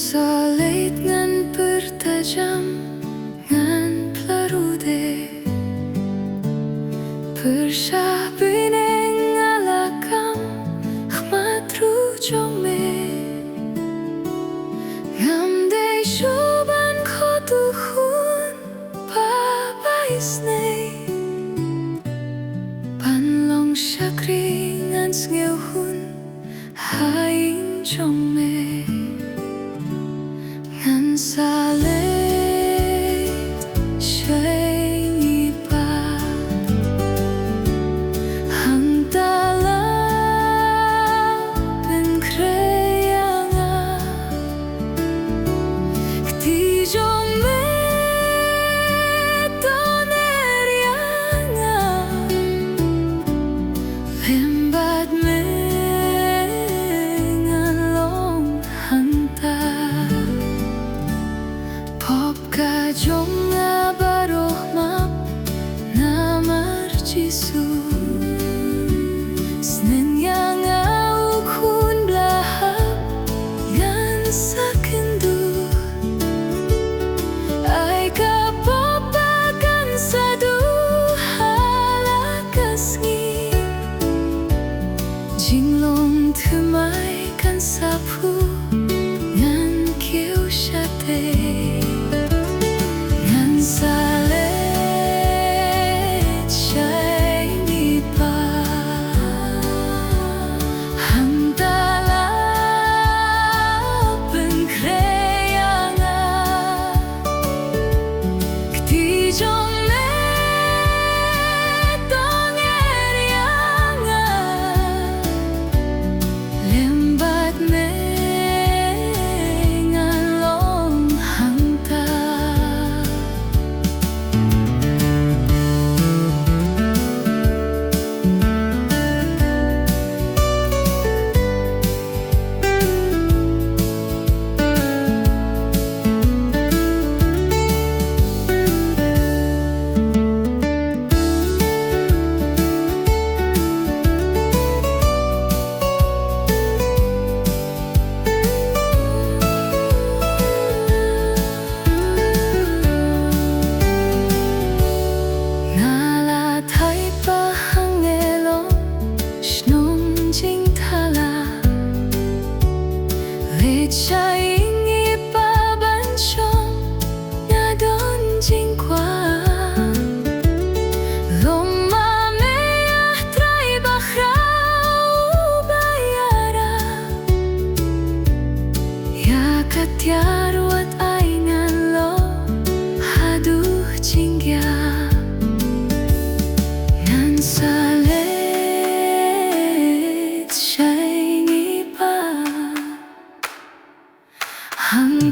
solid ngan bertajam ngan pelude bersabineng alakam khmat rujome ngamde shuban khotuhun papaisne panlong shakri ngan sngeohun hain jome ngan sale shay pa hang tala ben kreyanga kti jome tonerianga lembat me Kajong baroh map namar jisu snen yang ukun blahap yan sakendu ay kapapakan sadu halakasngi jinglong tumay kan sapu yan kiu shate salet shiny pa hang tala ben kreyanga kti jome tongerianga lembat me Shaingi pa banchong na don jingkwa loma mea trai bakhra Uba Kylla ya katyarwat aingan lo haduh jingya nan salet shaingi pa hang